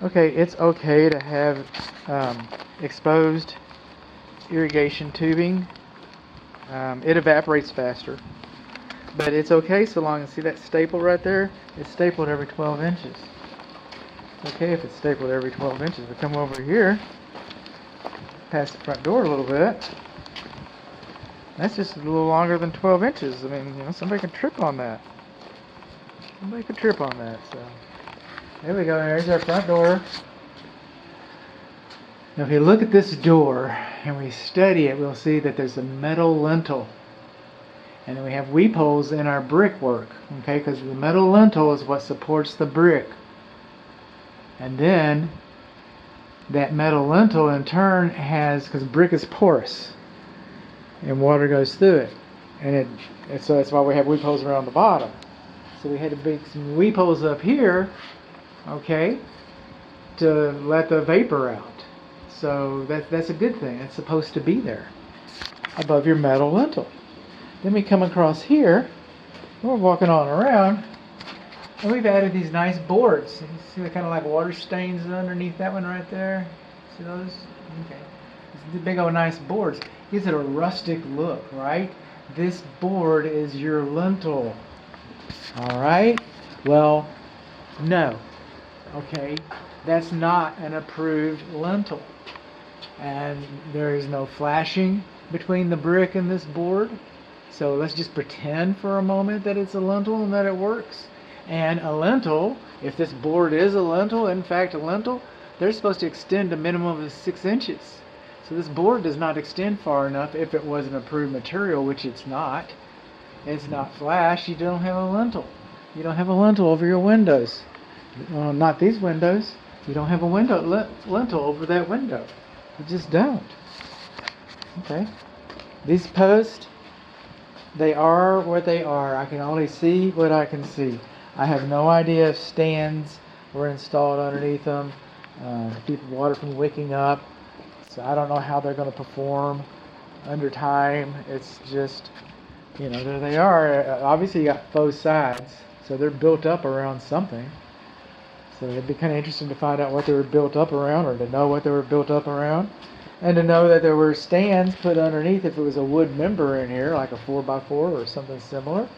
Okay, it's okay to have exposed irrigation tubing. It evaporates faster, but it's okay so long as, see that staple right there? It's stapled every 12 inches. It's okay if it's stapled every 12 inches. We come over here, past the front door a little bit. That's just a little longer than 12 inches. I mean, somebody can trip on that. Somebody could trip on that, so. There we go, there's our front door. Now if you look at this door and we study it, we'll see that there's a metal lintel. And then we have weep holes in our brickwork, okay, because the metal lintel is what supports the brick. And then that metal lintel in turn has, because brick is porous and water goes through it. And so that's why we have weep holes around the bottom. So we had to make some weep holes up here, okay, to let the vapor out. So that's a good thing. It's supposed to be there above your metal lintel. Then we come across here, we're walking on around, and we've added these nice boards. You see the kind of like water stains underneath that one right there? See those? Okay. These big old nice boards. Gives it a rustic look, right? This board is your lintel. Alright? Well, no. Okay? That's not an approved lintel. And there is no flashing between the brick and this board. So let's just pretend for a moment that it's a lintel and that it works. And a lintel, if this board is a lintel, in fact a lintel, they're supposed to extend a minimum of 6 inches. So this board does not extend far enough if it was an approved material, which it's not. It's not flash, you don't have a lintel. You don't have a lintel over your windows. Not these windows. You don't have a lintel over that window. You just don't. Okay. These posts, they are what they are. I can only see what I can see. I have no idea if stands were installed underneath them to keep water from wicking up. So I don't know how they're going to perform under time. It's just, there they are. Obviously you got faux sides, so they're built up around something. So it'd be kind of interesting to find out what they were built up around, or to know what they were built up around. And to know that there were stands put underneath if it was a wood member in here, like a 4x4 or something similar.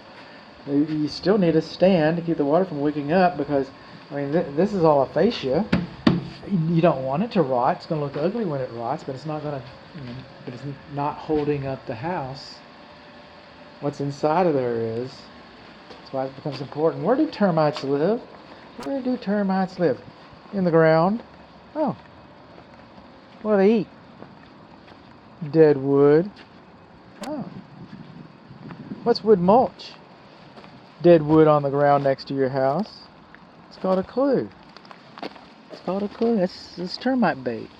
You still need a stand to keep the water from wicking up, because, this is all a fascia. You don't want it to rot. It's going to look ugly when it rots, but it's not going to, but it's not holding up the house. What's inside of there is. That's why it becomes important. Where do termites live? Where do termites live? In the ground. Oh. What do they eat? Dead wood. Oh. What's wood mulch? Dead wood on the ground next to your house. It's called a clue. It's called a clue. That's termite bait.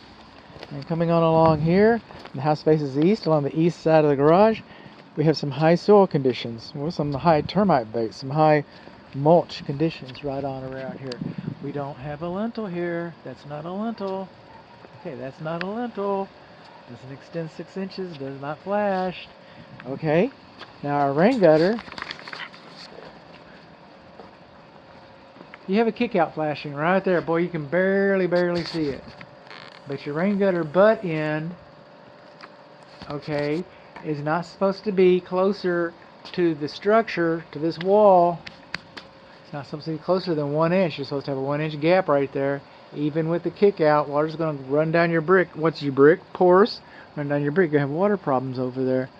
And coming on along here, the house faces east. Along the east side of the garage, we have some high soil conditions. Well, some high termite bait, some high mulch conditions right on around here. We don't have a lintel here. That's not a lintel. Okay, that's not a lintel. Doesn't extend 6 inches, does not flash. Okay, now our rain gutter, you have a kick-out flashing right there. Boy, you can barely see it. But your rain gutter butt end, okay, is not supposed to be closer to the structure, to this wall. It's not supposed to be closer than 1 inch. You're supposed to have a 1 inch gap right there. Even with the kick out, water's going to run down your brick. What's your brick? Porous. Run down your brick. You're going to have water problems over there.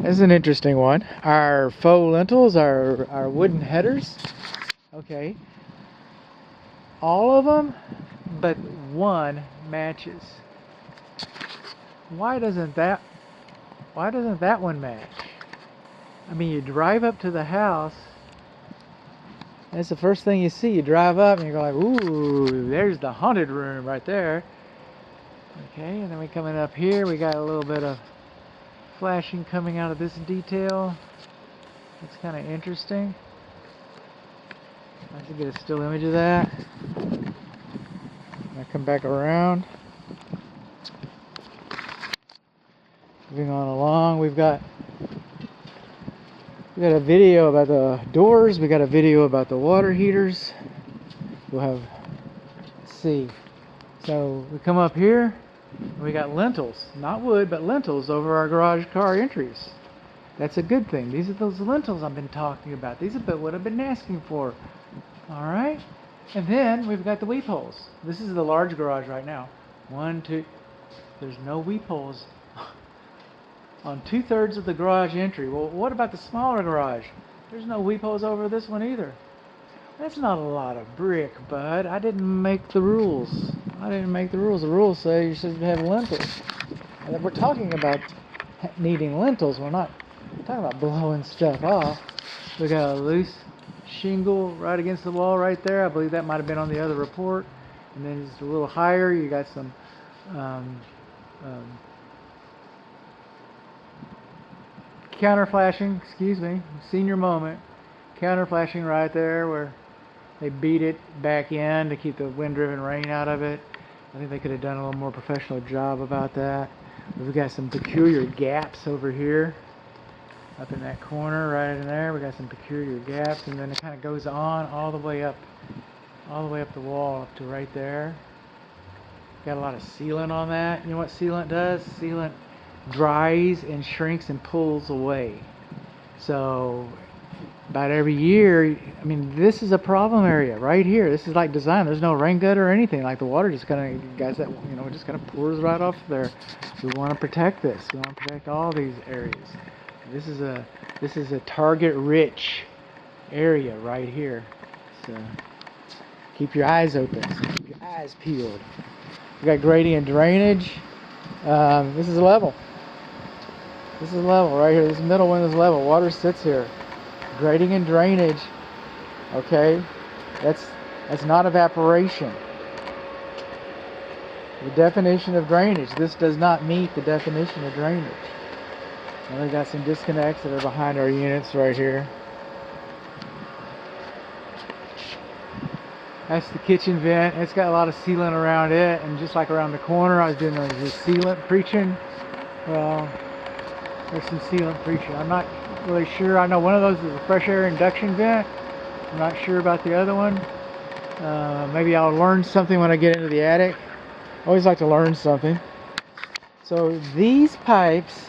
This is an interesting one. Our faux lintels, our wooden headers. Okay. All of them, but one matches. Why doesn't that one match? You drive up to the house. That's the first thing you see. You drive up and you go like, ooh, there's the haunted room right there. Okay, and then we coming up here, we got a little bit of flashing coming out of this detail. It's kind of interesting. Let's get a still image of that. I come back around. Moving on along, we've got We got a video about the doors. We got a video about the water heaters. We'll have, let's see. So we come up here, and we got lintels, not wood, but lintels over our garage car entries. That's a good thing. These are those lintels I've been talking about. These are what I've been asking for. All right. And then we've got the weep holes. This is the large garage right now. 1, 2. There's no weep holes on 2/3 of the garage entry. Well, what about the smaller garage? There's no weep holes over this one either. That's not a lot of brick, bud. I didn't make the rules. The rules say you should have lintels. And we're talking about needing lintels. We're not talking about blowing stuff off. We got a loose shingle right against the wall right there. I believe that might have been on the other report. And then just a little higher, you got some counter flashing, senior moment, counter flashing right there where they beat it back in to keep the wind-driven rain out of it. I think they could have done a little more professional job about that. We've got some peculiar gaps over here, up in that corner, right in there. We got some peculiar gaps, and then it kind of goes on all the way up the wall up to right there. Got a lot of sealant on that. You know what sealant does? Sealant dries and shrinks and pulls away. So about every year, I mean, this is a problem area right here. This is like design. There's no rain gutter or anything. Like the water just kind of, just kind of pours right off there. We want to protect this. We want to protect all these areas. This is a target-rich area right here. So keep your eyes open. Keep your eyes peeled. We got gradient drainage. This is level. This is level right here. This middle one is level. Water sits here. Grading and drainage. Okay, that's not evaporation. The definition of drainage. This does not meet the definition of drainage. And we got some disconnects that are behind our units right here. That's the kitchen vent. It's got a lot of sealant around it, and just like around the corner, I was doing the sealant preaching. Well, there's some sealant preaching. I'm not really sure. I know one of those is a fresh air induction vent. I'm not sure about the other one. Maybe I'll learn something when I get into the attic. I always like to learn something. So these pipes,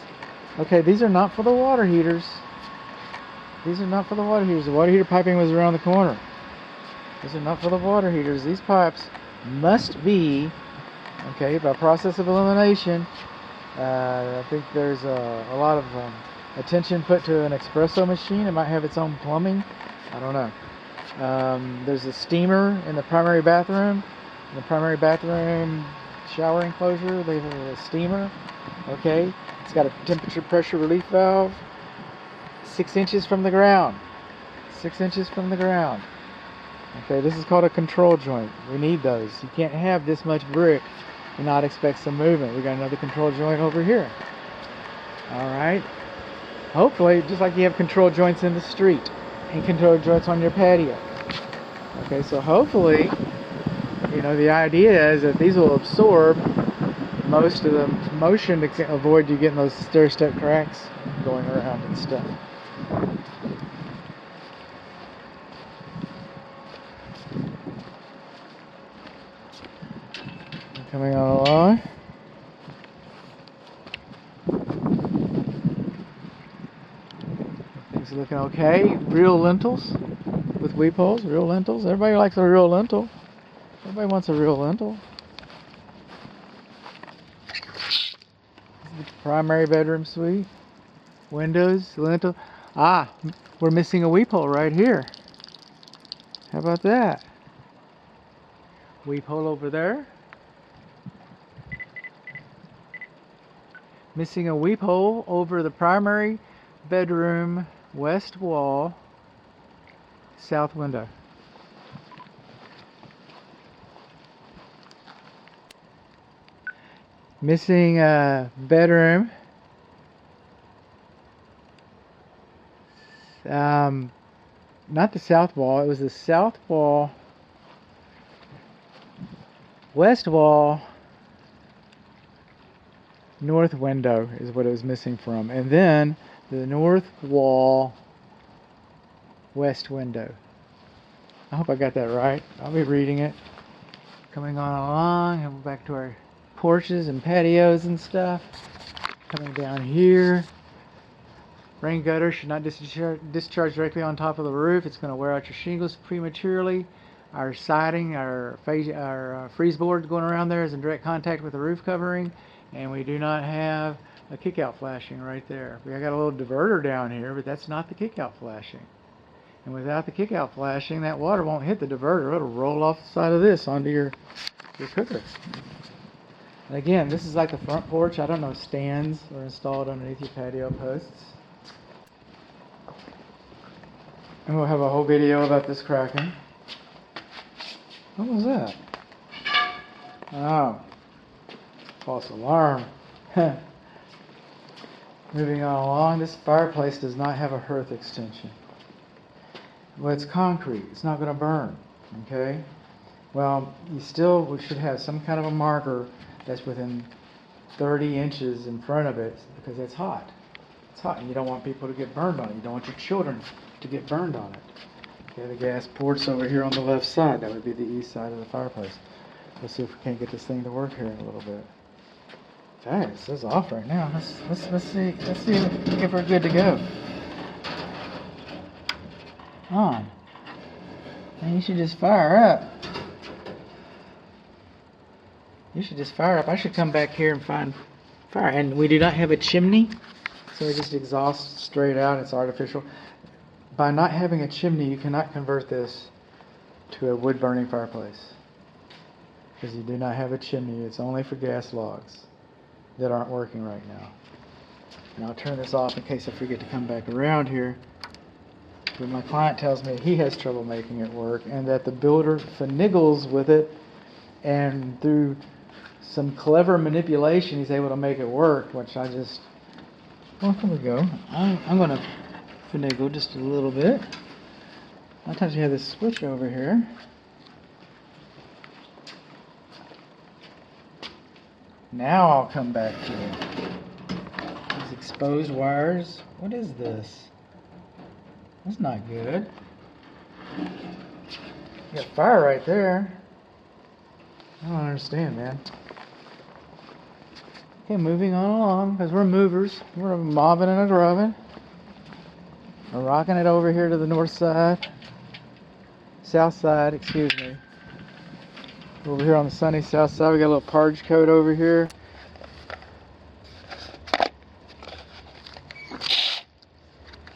okay, these are not for the water heaters. These are not for the water heaters. The water heater piping was around the corner. These are not for the water heaters. These pipes must be, okay, by process of elimination. I think there's a lot of attention put to an espresso machine. It might have its own plumbing. I don't know. There's a steamer in the primary bathroom. In the primary bathroom shower enclosure, they have a steamer. Okay, it's got a temperature pressure relief valve. 6 inches from the ground. 6 inches from the ground. Okay, this is called a control joint. We need those. You can't have this much brick and not expect some movement. We got another control joint over here. All right. Hopefully, just like you have control joints in the street and control joints on your patio. Okay, so hopefully, the idea is that these will absorb most of the motion to avoid you getting those stair-step cracks going around and stuff. Coming on along. Things are looking okay. Real lintels with weep holes. Real lintels. Everybody likes a real lintel. Everybody wants a real lintel. The primary bedroom suite. Windows, lintel. We're missing a weep hole right here. How about that? Weep hole over there. Missing a weep hole over the primary bedroom west wall, south window. Missing a bedroom. Not the south wall, it was the south wall, west wall, north window is what it was missing from. And then the north wall west window. I hope I got that right. I'll be reading it. Coming on along, and back to our porches and patios and stuff. Coming down here. Rain gutter should not discharge directly on top of the roof. It's going to wear out your shingles prematurely. Our siding, our freeze board going around there is in direct contact with the roof covering, and we do not have a kick-out flashing right there. We got a little diverter down here, but that's not the kick-out flashing. And without the kick-out flashing, that water won't hit the diverter. It'll roll off the side of this onto your cooker. And again, this is like the front porch. I don't know, stands are installed underneath your patio posts. And we'll have a whole video about this cracking. What was that? Oh, false alarm. Moving on along, this fireplace does not have a hearth extension. Well, it's concrete. It's not going to burn. Okay? Well, we should have some kind of a marker that's within 30 inches in front of it because it's hot. It's hot, and you don't want people to get burned on it. You don't want your children to get burned on it. Okay, the gas port's over here on the left side. That would be the east side of the fireplace. Let's see if we can't get this thing to work here in a little bit. Dang, it says off right now. Let's see if we're good to go. On. And you should just fire up. You should just fire up. I should come back here and find fire. And we do not have a chimney, so we just exhaust straight out. It's artificial. By not having a chimney, you cannot convert this to a wood-burning fireplace because you do not have a chimney. It's only for gas logs that aren't working right now. And I'll turn this off in case I forget to come back around here. But my client tells me he has trouble making it work and that the builder finagles with it, and through some clever manipulation he's able to make it work, which I just... Well, here we go. I'm going to finagle just a little bit. Sometimes you have this switch over here. Now I'll come back to it. These exposed wires. What is this? That's not good. You got fire right there. I don't understand, man. Okay, moving on along, because we're movers. We're mobbing and a grubbing. We're rocking it over here to the north side. South side, excuse me. Over here on the sunny south side, we got a little parge coat over here.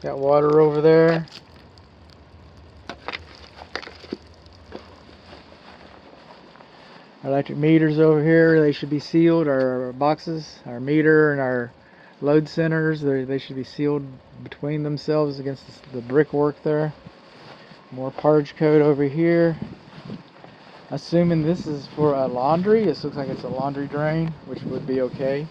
Got water over there. Our electric meters over here, they should be sealed. Our boxes, our meter and our load centers, they should be sealed between themselves against the brickwork there. More parge coat over here. Assuming this is for a laundry, this looks like it's a laundry drain, which would be okay.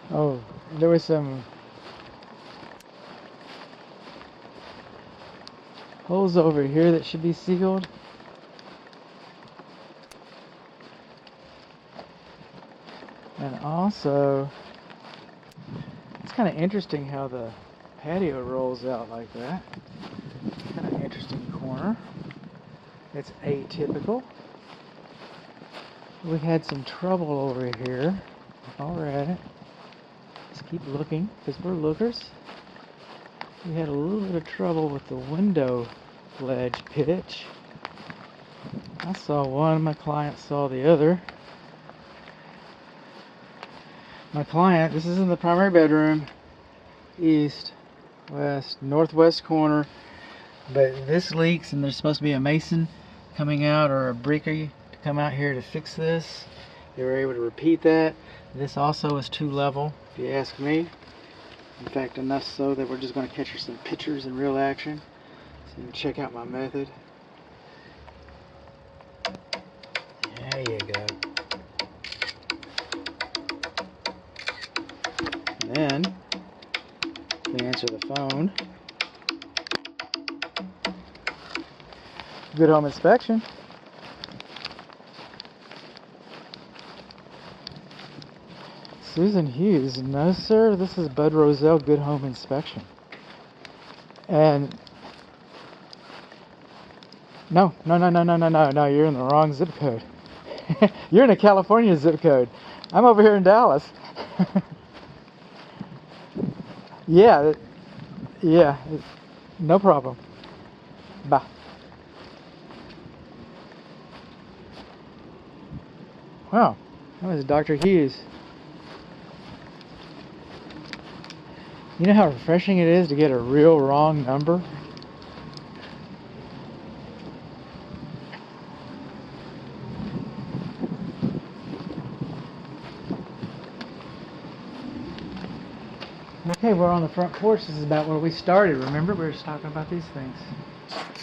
Oh, there was some holes over here that should be sealed. And also, it's kind of interesting how the patio rolls out like that. Kind of interesting corner. It's atypical. We had some trouble over here. While we're at it, let's keep looking because we're lookers. We had a little bit of trouble with the window ledge pitch. I saw one, my client saw the other. My client, this is in the primary bedroom, east, west, northwest corner, but this leaks and there's supposed to be a mason coming out or a brickie to come out here to fix this. They were able to repeat that. This also is too level, if you ask me. In fact, enough so that we're just going to catch her some pictures in real action. So you can check out my method. There you go. me answer the phone. Good home inspection. Susan Hughes, no sir, this is Bud Rozell, Good Home Inspection. And no, you're in the wrong zip code. You're in a California zip code. I'm over here in Dallas. Yeah, no problem. Bye. Wow, that was Dr. Hughes. You know how refreshing it is to get a real wrong number? Okay, we're on the front porch. This is about where we started. Remember, we were just talking about these things.